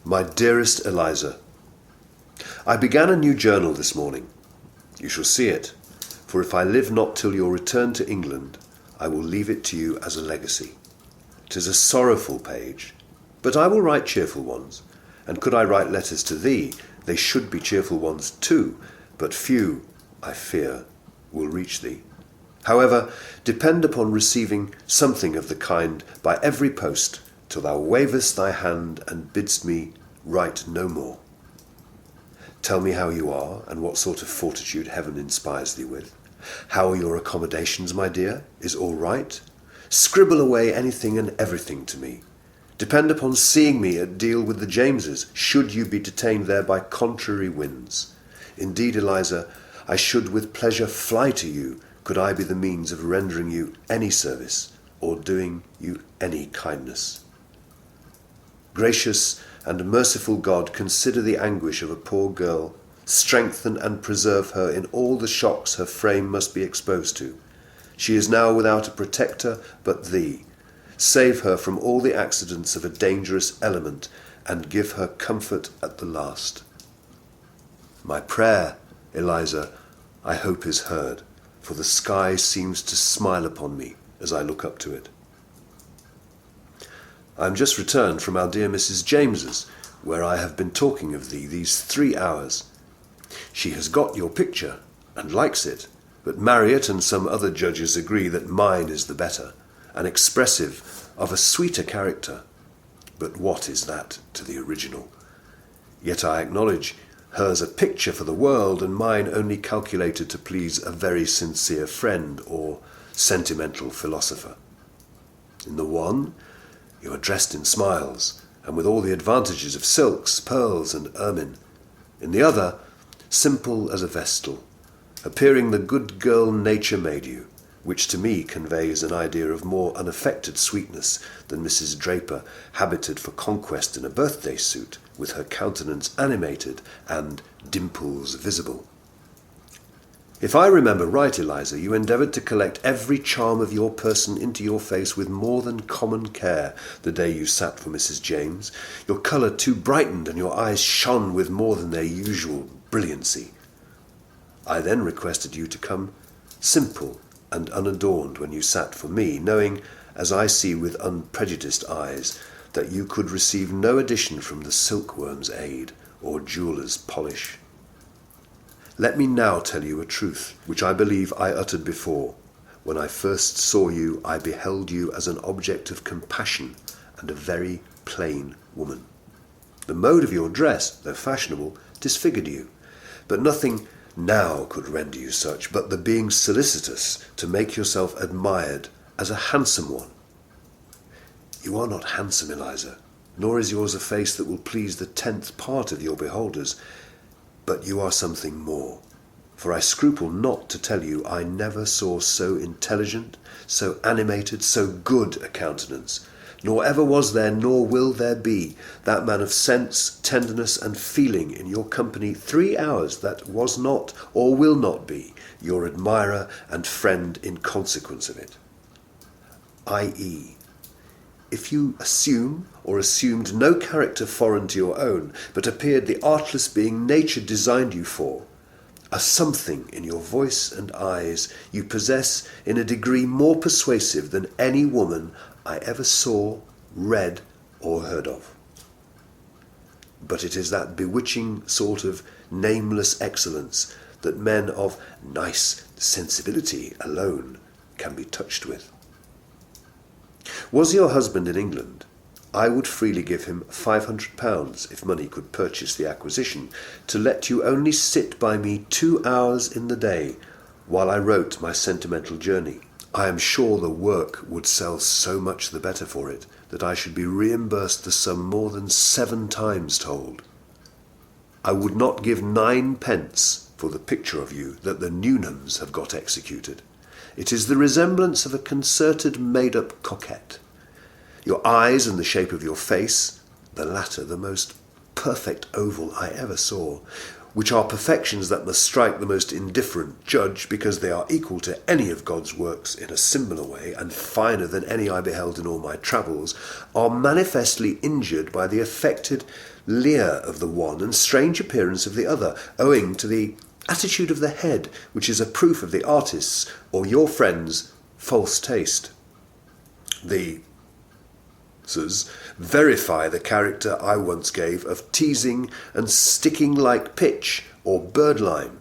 My dearest Eliza, I began a new journal this morning. You shall see it, for if I live not till your return to England, I will leave it to you as a legacy. 'Tis a sorrowful page, but I will write cheerful ones, and could I write letters to thee, they should be cheerful ones too, but few, I fear, will reach thee. However, depend upon receiving something of the kind by every post, till thou wavest thy hand and bidst me write no more. Tell me how you are, and what sort of fortitude heaven inspires thee with. How are your accommodations, my dear? Is all right? Scribble away anything and everything to me. Depend upon seeing me at Deal with the Jameses, should you be detained there by contrary winds. Indeed, Eliza, I should with pleasure fly to you, could I be the means of rendering you any service, or doing you any kindness. Gracious and merciful God, consider the anguish of a poor girl, strengthen and preserve her in all the shocks her frame must be exposed to. She is now without a protector but thee. Save her from all the accidents of a dangerous element, and give her comfort at the last. My prayer, Eliza, I hope is heard, for the sky seems to smile upon me as I look up to it. I am just returned from our dear Mrs. James's, where I have been talking of thee these 3 hours. She has got your picture, and likes it, but Marriott and some other judges agree that mine is the better, and expressive of a sweeter character. But what is that to the original? Yet I acknowledge hers a picture for the world, and mine only calculated to please a very sincere friend or sentimental philosopher. In the one, you are dressed in smiles, and with all the advantages of silks, pearls, and ermine. In the other, simple as a vestal, appearing the good girl nature made you, which to me conveys an idea of more unaffected sweetness than Mrs. Draper, habited for conquest in a birthday suit, with her countenance animated and dimples visible. If I remember right, Eliza, you endeavoured to collect every charm of your person into your face with more than common care the day you sat for Mrs. James. Your colour too brightened, and your eyes shone with more than their usual brilliancy. I then requested you to come simple and unadorned when you sat for me, knowing, as I see with unprejudiced eyes, that you could receive no addition from the silkworm's aid or jeweller's polish. Let me now tell you a truth, which I believe I uttered before. When I first saw you, I beheld you as an object of compassion and a very plain woman. The mode of your dress, though fashionable, disfigured you, but nothing now could render you such, but the being solicitous to make yourself admired as a handsome one. You are not handsome, Eliza, nor is yours a face that will please the 10th part of your beholders, but you are something more, for I scruple not to tell you I never saw so intelligent, so animated, so good a countenance, nor ever was there, nor will there be, that man of sense, tenderness, and feeling in your company 3 hours that was not, or will not be, your admirer and friend in consequence of it. i.e., if you assume or assumed no character foreign to your own, but appeared the artless being nature designed you for, a something in your voice and eyes you possess in a degree more persuasive than any woman I ever saw, read, or heard of. But it is that bewitching sort of nameless excellence that men of nice sensibility alone can be touched with. Was your husband in England, I would freely give him £500, if money could purchase the acquisition, to let you only sit by me 2 hours in the day while I wrote my sentimental journey. I am sure the work would sell so much the better for it that I should be reimbursed the sum more than 7 times told. I would not give 9d for the picture of you that the Newnhams have got executed. It is the resemblance of a concerted made-up coquette. Your eyes and the shape of your face, the latter the most perfect oval I ever saw, which are perfections that must strike the most indifferent judge, because they are equal to any of God's works in a similar way, and finer than any I beheld in all my travels, are manifestly injured by the affected leer of the one and strange appearance of the other, owing to the attitude of the head, which is a proof of the artist's or your friend's false taste. The verify the character I once gave of teasing and sticking like pitch or birdlime.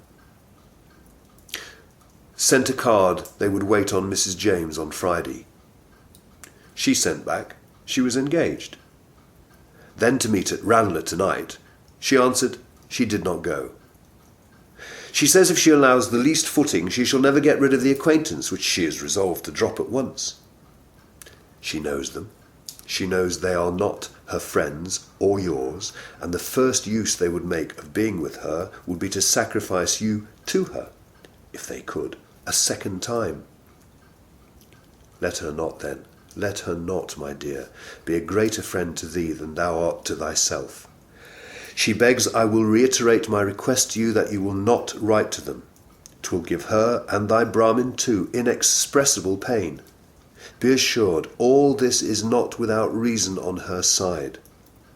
Sent a card they would wait on Mrs. James on Friday. She sent back she was engaged. Then to meet at Ranelagh tonight. She answered she did not go. She says if she allows the least footing, she shall never get rid of the acquaintance which she is resolved to drop at once. She knows them. She knows they are not her friends or yours, and the first use they would make of being with her would be to sacrifice you to her, if they could, a second time. Let her not then, let her not, my dear, be a greater friend to thee than thou art to thyself. She begs I will reiterate my request to you that you will not write to them. 'Twill give her, and thy Brahmin too, inexpressible pain. Be assured all this is not without reason on her side.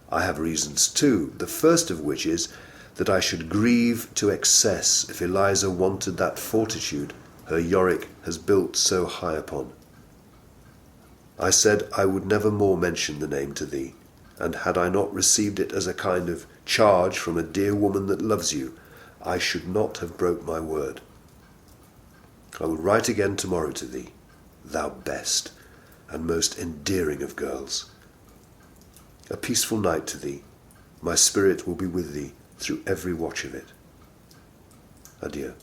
I have reasons too, the first of which is that I should grieve to excess if Eliza wanted that fortitude her Yorick has built so high upon. I said I would never more mention the name to thee, and had I not received it as a kind of charge from a dear woman that loves you, I should not have broke my word. I will write again tomorrow to thee, thou best and most endearing of girls. A peaceful night to thee. My spirit will be with thee through every watch of it. Adieu.